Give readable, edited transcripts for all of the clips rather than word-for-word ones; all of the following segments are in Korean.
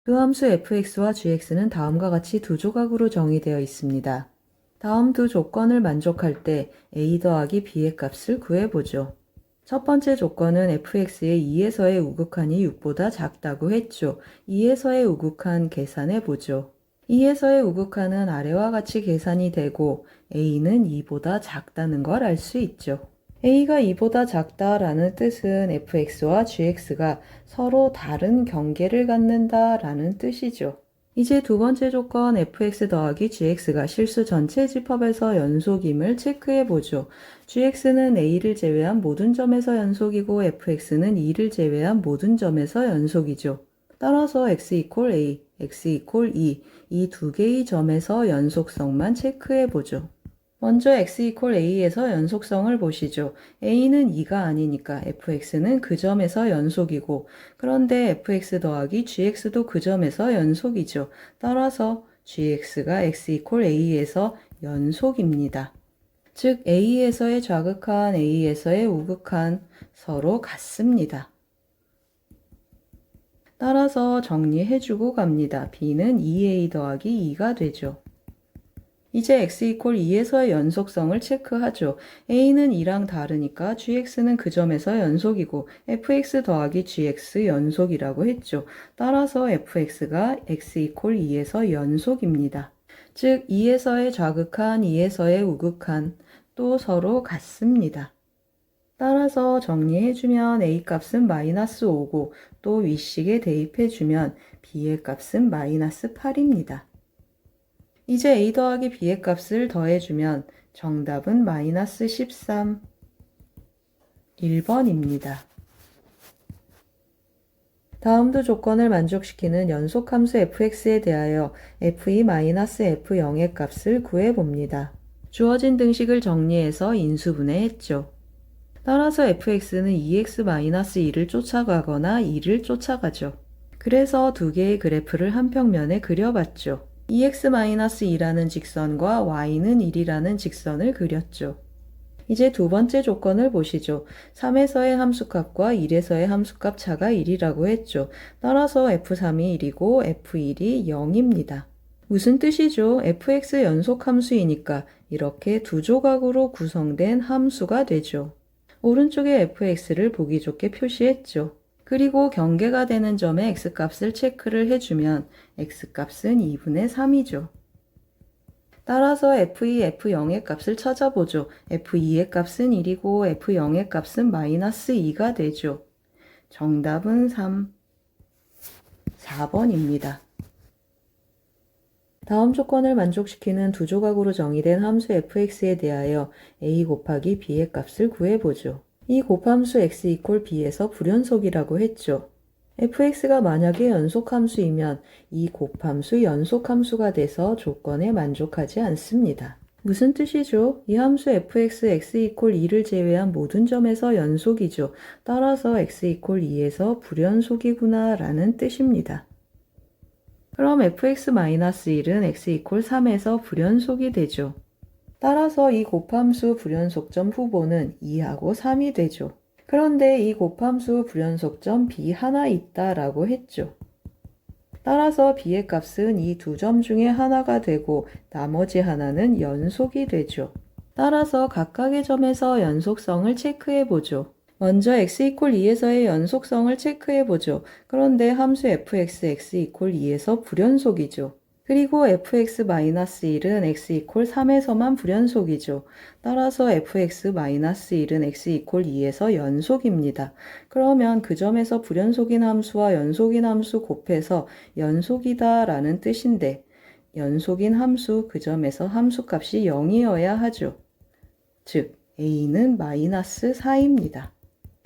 그 함수 fx와 gx는 다음과 같이 두 조각으로 정의되어 있습니다. 다음 두 조건을 만족할 때 a 더하기 b의 값을 구해보죠. 첫 번째 조건은 fx의 2에서의 우극한이 6보다 작다고 했죠. 2에서의 우극한 계산해보죠. 2에서의 우극한은 아래와 같이 계산이 되고 a는 2보다 작다는 걸 알 수 있죠. a가 2보다 작다라는 뜻은 fx와 gx가 서로 다른 경계를 갖는다라는 뜻이죠. 이제 두 번째 조건 fx 더하기 gx가 실수 전체 집합에서 연속임을 체크해보죠. gx는 a를 제외한 모든 점에서 연속이고 fx는 2를 제외한 모든 점에서 연속이죠. 따라서 x 이퀄 a, x 이퀄 2, 이 두 개의 점에서 연속성만 체크해보죠. 먼저 x 이퀄 a에서 연속성을 보시죠. a는 2가 아니니까 fx는 그 점에서 연속이고, 그런데 fx 더하기 gx도 그 점에서 연속이죠. 따라서 gx가 x 이퀄 a에서 연속입니다. 즉 a에서의 좌극한, a에서의 우극한 서로 같습니다. 따라서 정리해주고 갑니다. b는 2a 더하기 2가 되죠. 이제 x 이퀄 2에서의 연속성을 체크하죠. a는 2랑 다르니까 gx는 그 점에서 연속이고 fx 더하기 gx 연속이라고 했죠. 따라서 fx가 x 이퀄 2에서 연속입니다. 즉 2에서의 좌극한, 2에서의 우극한 또 서로 같습니다. 따라서 정리해주면 a 값은 마이너스 5고 또 위식에 대입해주면 b의 값은 마이너스 8입니다. 이제 a 더하기 b의 값을 더해주면 정답은 마이너스 13, 1번입니다. 다음 두 조건을 만족시키는 연속함수 fx에 대하여 f2-f0의 값을 구해봅니다. 주어진 등식을 정리해서 인수분해했죠. 따라서 fx는 2x-2를 쫓아가거나 2를 쫓아가죠. 그래서 두 개의 그래프를 한 평면에 그려봤죠. 2x-2라는 직선과 y는 1이라는 직선을 그렸죠. 이제 두 번째 조건을 보시죠. 3에서의 함수값과 1에서의 함수값 차가 1이라고 했죠. 따라서 f3이 1이고 f1이 0입니다. 무슨 뜻이죠? fx 연속함수이니까 이렇게 두 조각으로 구성된 함수가 되죠. 오른쪽에 fx를 보기 좋게 표시했죠. 그리고 경계가 되는 점에 x값을 체크를 해주면 x값은 2분의 3이죠. 따라서 f2, f0의 값을 찾아보죠. f2의 값은 1이고 f0의 값은 마이너스 2가 되죠. 정답은 3, 4번입니다. 다음 조건을 만족시키는 두 조각으로 정의된 함수 fx에 대하여 a 곱하기 b의 값을 구해보죠. 이 곱함수 x 이퀄 b에서 불연속이라고 했죠. fx가 만약에 연속함수이면 이 곱함수 연속함수가 돼서 조건에 만족하지 않습니다. 무슨 뜻이죠? 이 함수 fx x 이퀄 2를 제외한 모든 점에서 연속이죠. 따라서 x 이퀄 2에서 불연속이구나 라는 뜻입니다. 그럼 fx-1은 x 이퀄 3에서 불연속이 되죠. 따라서 이 곱함수 불연속점 후보는 2하고 3이 되죠. 그런데 이 곱함수 불연속점 b 하나 있다라고 했죠. 따라서 b의 값은 이 두 점 중에 하나가 되고 나머지 하나는 연속이 되죠. 따라서 각각의 점에서 연속성을 체크해보죠. 먼저 x 이퀄 2에서의 연속성을 체크해보죠. 그런데 함수 fx x 이퀄 2에서 불연속이죠. 그리고 fx-1은 x 이퀄 3에서만 불연속이죠. 따라서 fx-1은 x 이퀄 2에서 연속입니다. 그러면 그 점에서 불연속인 함수와 연속인 함수 곱해서 연속이다 라는 뜻인데 연속인 함수 그 점에서 함수값이 0이어야 하죠. 즉 a는 마이너스 4입니다.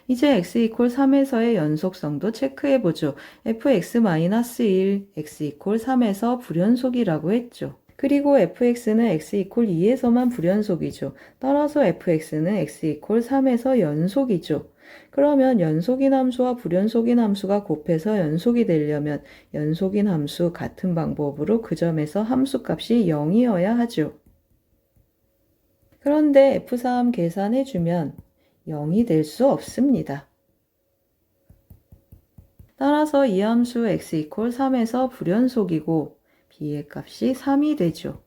이제 x 이퀄 3에서의 연속성도 체크해보죠. fx-1, x 이퀄 3에서 불연속이라고 했죠. 그리고 fx는 x 이퀄 2에서만 불연속이죠. 따라서 fx는 x 이퀄 3에서 연속이죠. 그러면 연속인 함수와 불연속인 함수가 곱해서 연속이 되려면 연속인 함수 같은 방법으로 그 점에서 함수값이 0이어야 하죠. 그런데 f3 계산해주면 0이 될 수 없습니다. 따라서 이 함수 x 이퀄 3에서 불연속이고 b의 값이 3이 되죠.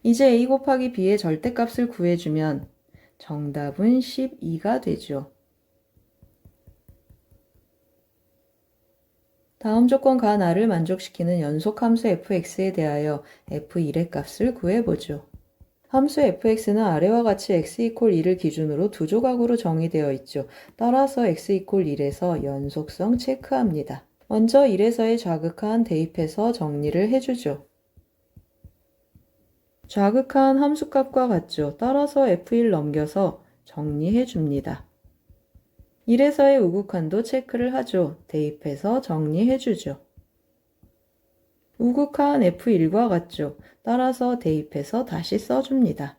이제 a 곱하기 b의 절대값을 구해주면 정답은 12가 되죠. 다음 조건 간 r을 만족시키는 연속함수 fx에 대하여 f1의 값을 구해보죠. 함수 fx는 아래와 같이 x 이퀄 1을 기준으로 두 조각으로 정의되어 있죠. 따라서 x 이퀄 1에서 연속성 체크합니다. 먼저 1에서의 좌극한 대입해서 정리를 해주죠. 좌극한 함수값과 같죠. 따라서 f1 넘겨서 정리해줍니다. 1에서의 우극한도 체크를 하죠. 대입해서 정리해주죠. 우극한 f1과 같죠. 따라서 대입해서 다시 써줍니다.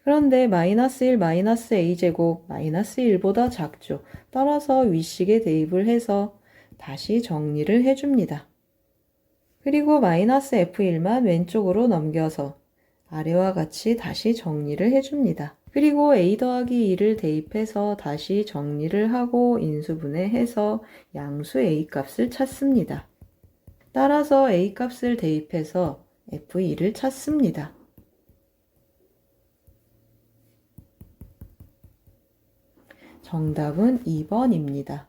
그런데 마이너스 1 마이너스 a제곱 마이너스 1보다 작죠. 따라서 위식에 대입을 해서 다시 정리를 해줍니다. 그리고 마이너스 f1만 왼쪽으로 넘겨서 아래와 같이 다시 정리를 해줍니다. 그리고 a 더하기 2를 대입해서 다시 정리를 하고 인수분해해서 양수 a 값을 찾습니다. 따라서 a 값을 대입해서 f2를 찾습니다. 정답은 2번입니다.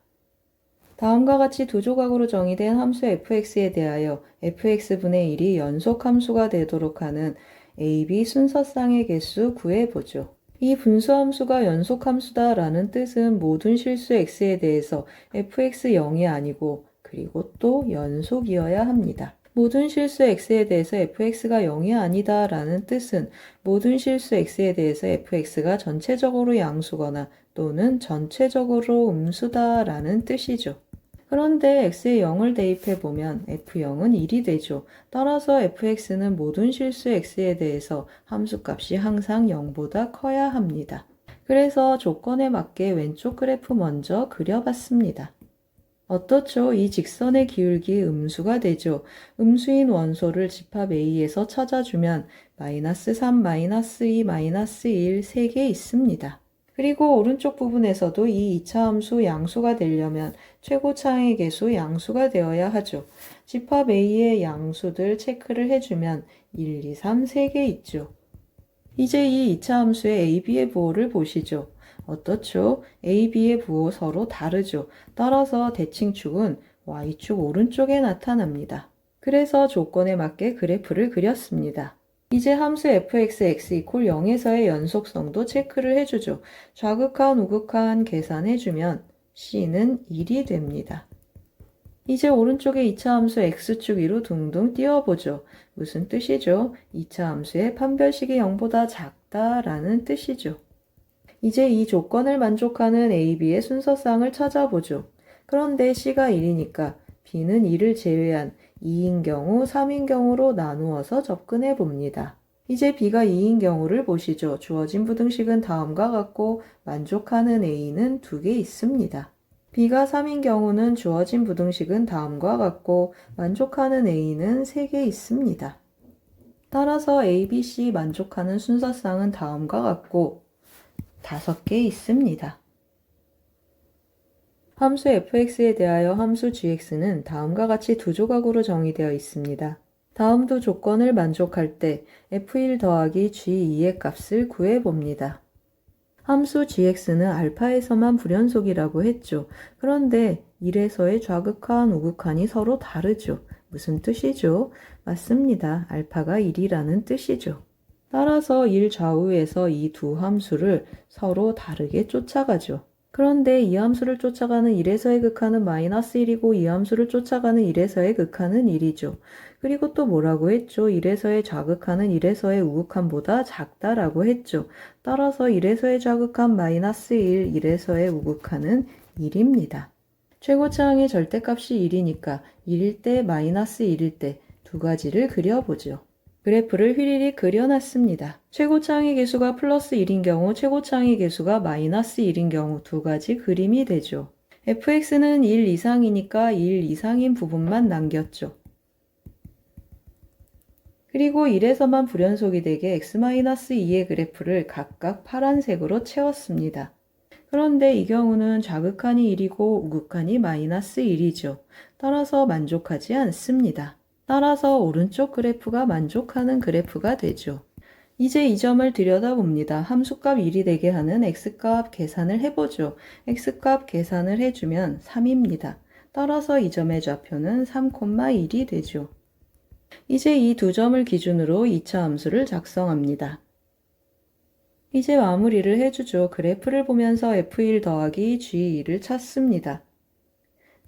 다음과 같이 두 조각으로 정의된 함수 fx에 대하여 fx분의 1이 연속함수가 되도록 하는 a, b 순서쌍의 개수 구해보죠. 이 분수함수가 연속함수다 라는 뜻은 모든 실수 x에 대해서 fx 0이 아니고 그리고 또 연속이어야 합니다. 모든 실수 x에 대해서 fx가 0이 아니다 라는 뜻은 모든 실수 x에 대해서 fx가 전체적으로 양수거나 또는 전체적으로 음수다 라는 뜻이죠. 그런데 x에 0을 대입해보면 f0은 1이 되죠. 따라서 fx는 모든 실수 x에 대해서 함수값이 항상 0보다 커야 합니다. 그래서 조건에 맞게 왼쪽 그래프 먼저 그려봤습니다. 어떻죠? 이 직선의 기울기 음수가 되죠. 음수인 원소를 집합 A에서 찾아주면 마이너스 3, 마이너스 2, 마이너스 1 3개 있습니다. 그리고 오른쪽 부분에서도 이 2차 함수 양수가 되려면 최고차항의 개수 양수가 되어야 하죠. 집합 A의 양수들 체크를 해주면 1, 2, 3 3개 있죠. 이제 이 2차 함수의 A, B의 부호를 보시죠. 어떻죠? A, B의 부호 서로 다르죠. 따라서 대칭축은 Y축 오른쪽에 나타납니다. 그래서 조건에 맞게 그래프를 그렸습니다. 이제 함수 fx, x 이퀄 0에서의 연속성도 체크를 해주죠. 좌극한, 우극한 계산해주면 c는 1이 됩니다. 이제 오른쪽에 2차 함수 x축 위로 둥둥 띄워보죠. 무슨 뜻이죠? 2차 함수의 판별식이 0보다 작다라는 뜻이죠. 이제 이 조건을 만족하는 a, b의 순서쌍을 찾아보죠. 그런데 c가 1이니까 b는 1을 제외한 2인 경우, 3인 경우로 나누어서 접근해 봅니다. 이제 b가 2인 경우를 보시죠. 주어진 부등식은 다음과 같고 만족하는 a는 2개 있습니다. b가 3인 경우는 주어진 부등식은 다음과 같고 만족하는 a는 3개 있습니다. 따라서 a, b, c 만족하는 순서쌍은 다음과 같고 5개 있습니다. 함수 fx에 대하여 함수 gx는 다음과 같이 두 조각으로 정의되어 있습니다. 다음 두 조건을 만족할 때 f1 더하기 g2의 값을 구해봅니다. 함수 gx는 알파에서만 불연속이라고 했죠. 그런데 1에서의 좌극한, 우극한이 서로 다르죠. 무슨 뜻이죠? 맞습니다. 알파가 1이라는 뜻이죠. 따라서 1 좌우에서 이 두 함수를 서로 다르게 쫓아가죠. 그런데 이 함수를 쫓아가는 1에서의 극한은 마이너스 1이고 이 함수를 쫓아가는 1에서의 극한은 1이죠. 그리고 또 뭐라고 했죠? 1에서의 좌극한은 1에서의 우극한보다 작다라고 했죠. 따라서 1에서의 좌극한 마이너스 1, 1에서의 우극한은 1입니다. 최고차항의 절대값이 1이니까 1일 때, 마이너스 1일 때 두 가지를 그려보죠. 그래프를 휘리릭 그려놨습니다. 최고차항의 개수가 플러스 1인 경우, 최고차항의 개수가 마이너스 1인 경우 두 가지 그림이 되죠. fx는 1 이상이니까 1 이상인 부분만 남겼죠. 그리고 1에서만 불연속이 되게 x-2의 그래프를 각각 파란색으로 채웠습니다. 그런데 이 경우는 좌극한이 1이고 우극한이 마이너스 1이죠. 따라서 만족하지 않습니다. 따라서 오른쪽 그래프가 만족하는 그래프가 되죠. 이제 이 점을 들여다봅니다. 함수값 1이 되게 하는 x값 계산을 해보죠. x값 계산을 해주면 3입니다. 따라서 이 점의 좌표는 3,1이 되죠. 이제 이 두 점을 기준으로 2차 함수를 작성합니다. 이제 마무리를 해주죠. 그래프를 보면서 F1 더하기 G2를 찾습니다.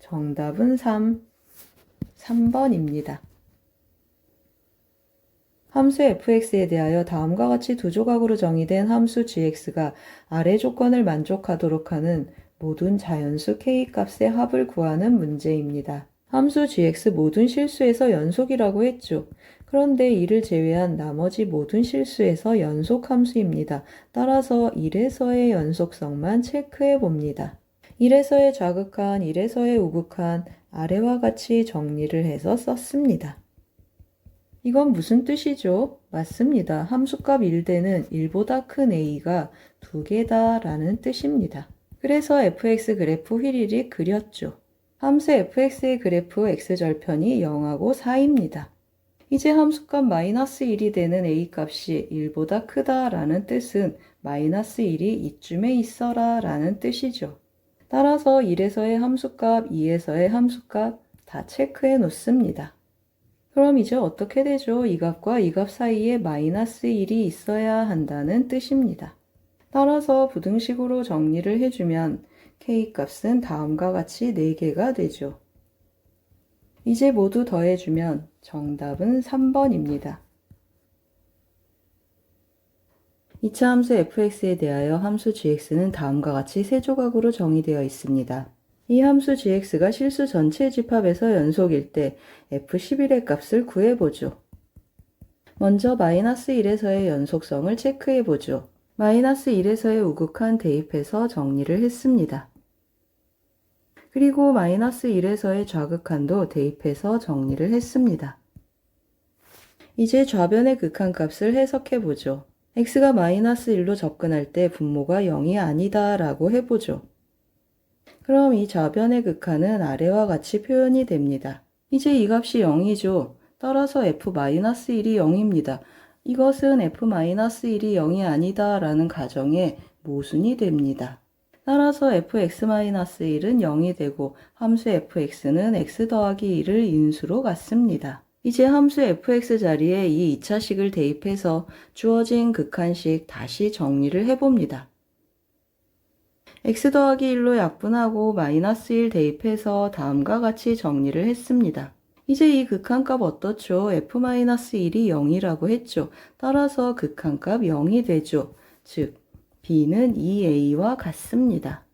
정답은 3번입니다. 함수 fx에 대하여 다음과 같이 두 조각으로 정의된 함수 gx가 아래 조건을 만족하도록 하는 모든 자연수 k값의 합을 구하는 문제입니다. 함수 gx 모든 실수에서 연속이라고 했죠. 그런데 이를 제외한 나머지 모든 실수에서 연속 함수입니다. 따라서 1에서의 연속성만 체크해 봅니다. 1에서의 좌극한, 1에서의 우극한, 아래와 같이 정리를 해서 썼습니다. 이건 무슨 뜻이죠? 맞습니다. 함수값 1대는 1보다 큰 a가 2개다 라는 뜻입니다. 그래서 fx 그래프 휘리릭 그렸죠. 함수 fx의 그래프 x절편이 0하고 4입니다. 이제 함수값 마이너스 1이 되는 a값이 1보다 크다 라는 뜻은 마이너스 1이 이쯤에 있어라 라는 뜻이죠. 따라서 1에서의 함수값, 2에서의 함수값 다 체크해 놓습니다. 그럼 이제 어떻게 되죠? 이 값과 이 값 사이에 마이너스 1이 있어야 한다는 뜻입니다. 따라서 부등식으로 정리를 해주면 k값은 다음과 같이 4개가 되죠. 이제 모두 더해주면 정답은 3번입니다. 2차 함수 fx에 대하여 함수 gx는 다음과 같이 세 조각으로 정의되어 있습니다. 이 함수 gx가 실수 전체 집합에서 연속일 때 f11의 값을 구해보죠. 먼저 마이너스 1에서의 연속성을 체크해보죠. 마이너스 1에서의 우극한 대입해서 정리를 했습니다. 그리고 마이너스 1에서의 좌극한도 대입해서 정리를 했습니다. 이제 좌변의 극한값을 해석해보죠. x가 마이너스 1로 접근할 때 분모가 0이 아니다 라고 해보죠. 그럼 이 좌변의 극한은 아래와 같이 표현이 됩니다. 이제 이 값이 0이죠. 따라서 f-1이 0입니다. 이것은 f-1이 0이 아니다 라는 가정의 모순이 됩니다. 따라서 fx-1은 0이 되고 함수 fx는 x 더하기 1을 인수로 갖습니다. 이제 함수 fx 자리에 이 2차식을 대입해서 주어진 극한식 다시 정리를 해봅니다. x 더하기 1로 약분하고 마이너스 1 대입해서 다음과 같이 정리를 했습니다. 이제 이 극한값 어떻죠? f-1이 0이라고 했죠. 따라서 극한값 0이 되죠. 즉 b는 2a와 같습니다.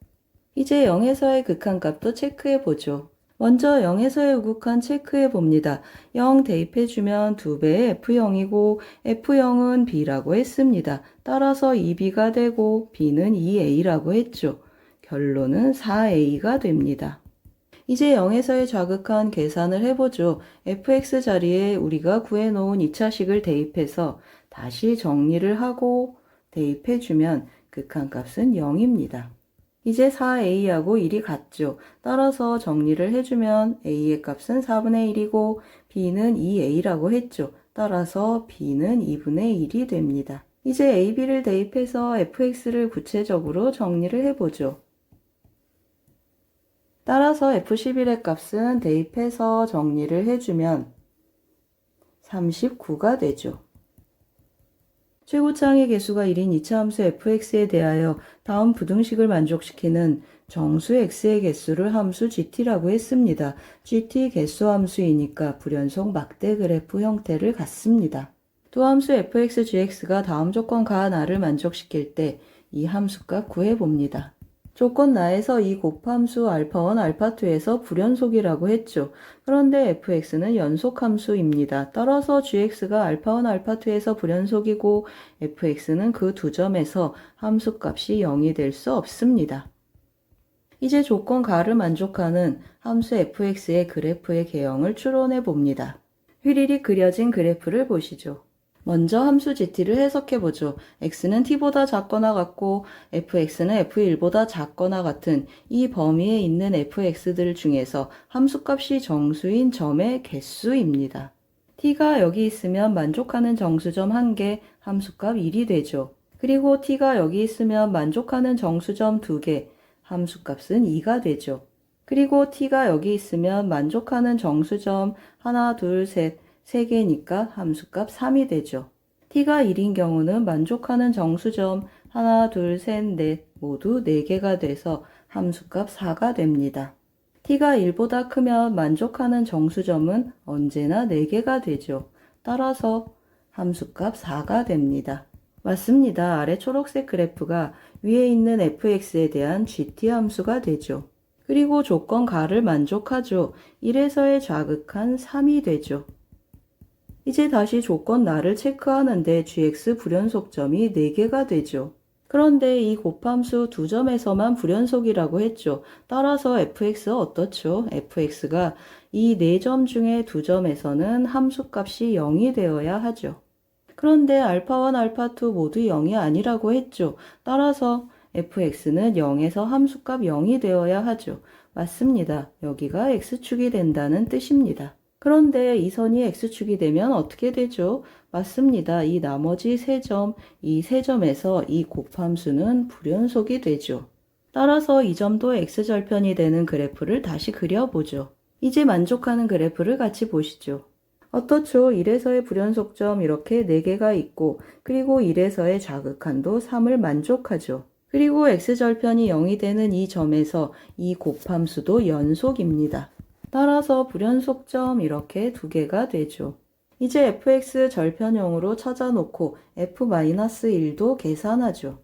이제 0에서의 극한값도 체크해보죠. 먼저 0에서의 우극한 체크해봅니다. 0 대입해주면 2배의 f0이고 f0은 b라고 했습니다. 따라서 2b가 되고 b는 2a라고 했죠. 결론은 4a가 됩니다. 이제 0에서의 좌극한 계산을 해보죠. fx 자리에 우리가 구해놓은 2차식을 대입해서 다시 정리를 하고 대입해주면 극한값은 0입니다. 이제 4a하고 1이 같죠. 따라서 정리를 해주면 a의 값은 4분의 1이고 b는 2a라고 했죠. 따라서 b는 2분의 1이 됩니다. 이제 ab를 대입해서 fx를 구체적으로 정리를 해보죠. 따라서 f11의 값은 대입해서 정리를 해주면 39가 되죠. 최고차항의 개수가 1인 2차 함수 fx에 대하여 다음 부등식을 만족시키는 정수 x의 개수를 함수 gt라고 했습니다. gt 개수 함수이니까 불연속 막대 그래프 형태를 갖습니다. 또 함수 fx gx가 다음 조건 가나를 만족시킬 때 이 함수값 구해봅니다. 조건 나에서 이 곱함수 α1, α2에서 불연속이라고 했죠. 그런데 fx는 연속함수입니다. 따라서 gx가 α1, α2에서 불연속이고 fx는 그 두 점에서 함수값이 0이 될 수 없습니다. 이제 조건 가를 만족하는 함수 fx의 그래프의 개형을 추론해 봅니다. 휘리릭 그려진 그래프를 보시죠. 먼저 함수 gt를 해석해보죠. x는 t보다 작거나 같고 fx는 f1보다 작거나 같은 이 범위에 있는 fx들 중에서 함수값이 정수인 점의 개수입니다. t가 여기 있으면 만족하는 정수점 1개, 함수값 1이 되죠. 그리고 t가 여기 있으면 만족하는 정수점 2개, 함수값은 2가 되죠. 그리고 t가 여기 있으면 만족하는 정수점 하나, 둘, 셋, 3개니까 함수값 3이 되죠. t가 1인 경우는 만족하는 정수점 하나, 둘, 셋, 넷 모두 4개가 돼서 함수값 4가 됩니다. t가 1보다 크면 만족하는 정수점은 언제나 4개가 되죠. 따라서 함수값 4가 됩니다. 맞습니다. 아래 초록색 그래프가 위에 있는 fx에 대한 gt 함수가 되죠. 그리고 조건 가를 만족하죠. 1에서의 좌극한 3이 되죠. 이제 다시 조건 나를 체크하는데 gx 불연속점이 4개가 되죠. 그런데 이 곱함수 두 점에서만 불연속이라고 했죠. 따라서 fx 어떻죠? fx가 이 4점 중에 2점에서는 함수값이 0이 되어야 하죠. 그런데 α1, α2 모두 0이 아니라고 했죠. 따라서 fx는 0에서 함수값 0이 되어야 하죠. 맞습니다. 여기가 x축이 된다는 뜻입니다. 그런데 이 선이 x축이 되면 어떻게 되죠? 맞습니다. 이 나머지 3점, 이 3점에서 이 곱함수는 불연속이 되죠. 따라서 이 점도 x절편이 되는 그래프를 다시 그려보죠. 이제 만족하는 그래프를 같이 보시죠. 어떻죠? 1에서의 불연속점 이렇게 4개가 있고 그리고 1에서의 좌극한도 3을 만족하죠. 그리고 x절편이 0이 되는 이 점에서 이 곱함수도 연속입니다. 따라서 불연속점 이렇게 2개가 되죠. 이제 fx 절편형으로 찾아놓고 f-1도 계산하죠.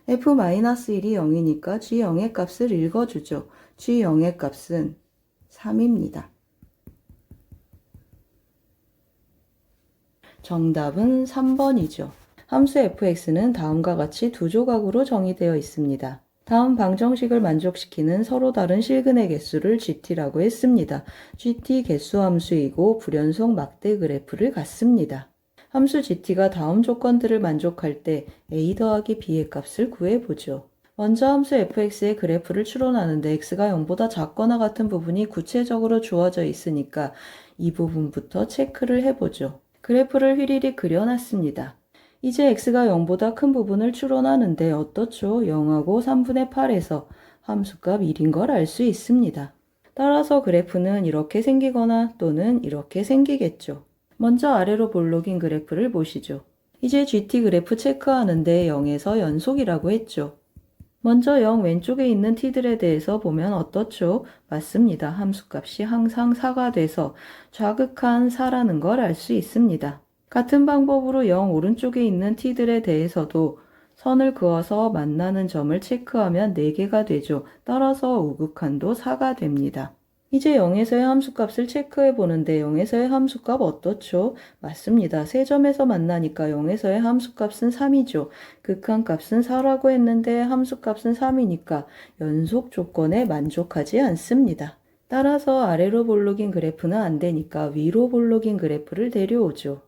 f-1이 0이니까 g0의 값을 읽어주죠. g0의 값은 3입니다. 정답은 3번이죠. 함수 fx는 다음과 같이 두 조각으로 정의되어 있습니다. 다음 방정식을 만족시키는 서로 다른 실근의 개수를 gt라고 했습니다. gt 개수 함수이고 불연속 막대 그래프를 갖습니다. 함수 gt가 다음 조건들을 만족할 때 a 더하기 b의 값을 구해보죠. 먼저 함수 fx의 그래프를 추론하는데 x가 0보다 작거나 같은 부분이 구체적으로 주어져 있으니까 이 부분부터 체크를 해보죠. 그래프를 휘리릭 그려놨습니다. 이제 x가 0보다 큰 부분을 추론하는데 어떻죠? 0하고 3분의 8에서 함수값 1인 걸 알 수 있습니다. 따라서 그래프는 이렇게 생기거나 또는 이렇게 생기겠죠. 먼저 아래로 볼록인 그래프를 보시죠. 이제 gt 그래프 체크하는데 0에서 연속이라고 했죠. 먼저 0 왼쪽에 있는 t들에 대해서 보면 어떻죠? 맞습니다. 함수값이 항상 4가 돼서 좌극한 4라는 걸 알 수 있습니다. 같은 방법으로 0 오른쪽에 있는 t들에 대해서도 선을 그어서 만나는 점을 체크하면 4개가 되죠. 따라서 우극한도 4가 됩니다. 이제 0에서의 함수값을 체크해 보는데 0에서의 함수값 어떻죠? 맞습니다. 3점에서 만나니까 0에서의 함수값은 3이죠. 극한값은 4라고 했는데 함수값은 3이니까 연속 조건에 만족하지 않습니다. 따라서 아래로 볼록인 그래프는 안 되니까 위로 볼록인 그래프를 데려오죠.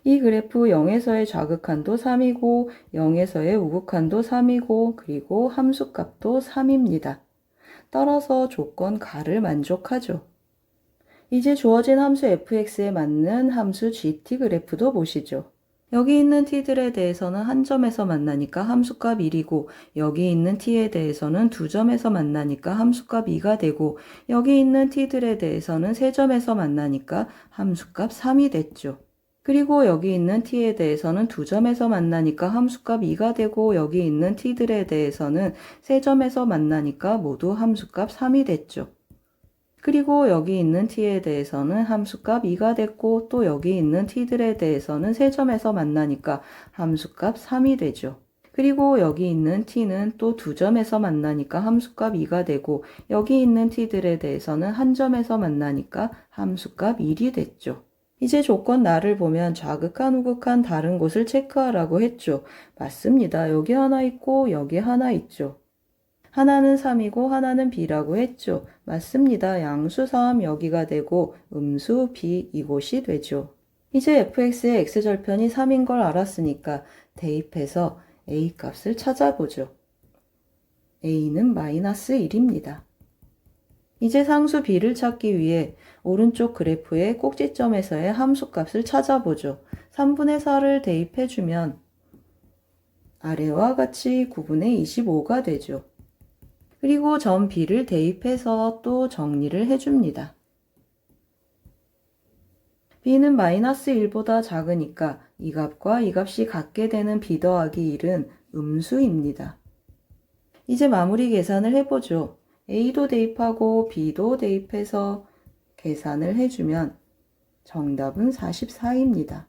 이 그래프 0에서의 좌극한도 3이고 0에서의 우극한도 3이고 그리고 함수값도 3입니다. 따라서 조건 가를 만족하죠. 이제 주어진 함수 fx에 맞는 함수 gt 그래프도 보시죠. 여기 있는 t들에 대해서는 한 점에서 만나니까 함수값 1이고 여기 있는 t에 대해서는 두 점에서 만나니까 함수값 2가 되고 여기 있는 t들에 대해서는 세 점에서 만나니까 함수값 3이 됐죠. 그리고 여기 있는 t에 대해서는 두 점에서 만나니까 함수값 2가 되고 여기 있는 t들에 대해서는 세 점에서 만나니까 모두 함수값 3이 됐죠. 그리고 여기 있는 t에 대해서는 함수값 2가 됐고 또 여기 있는 t들에 대해서는 세 점에서 만나니까 함수값 3이 되죠. 그리고 여기 있는 t는 또 두 점에서 만나니까 함수값 2가 되고 여기 있는 t들에 대해서는 한 점에서 만나니까 함수값 1이 됐죠. 이제 조건 나를 보면 좌극한, 우극한 다른 곳을 체크하라고 했죠. 맞습니다. 여기 하나 있고 여기 하나 있죠. 하나는 3이고 하나는 b라고 했죠. 맞습니다. 양수 3 여기가 되고 음수 b 이곳이 되죠. 이제 fx의 x절편이 3인 걸 알았으니까 대입해서 a 값을 찾아보죠. a는 마이너스 1입니다. 이제 상수 b를 찾기 위해 오른쪽 그래프의 꼭지점에서의 함수값을 찾아보죠. 3분의 4를 대입해주면 아래와 같이 9분의 25가 되죠. 그리고 점 b를 대입해서 또 정리를 해줍니다. b는 마이너스 1보다 작으니까 이 값과 이 값이 같게 되는 b 더하기 1은 음수입니다. 이제 마무리 계산을 해보죠. a도 대입하고 b도 대입해서 계산을 해주면 정답은 44입니다.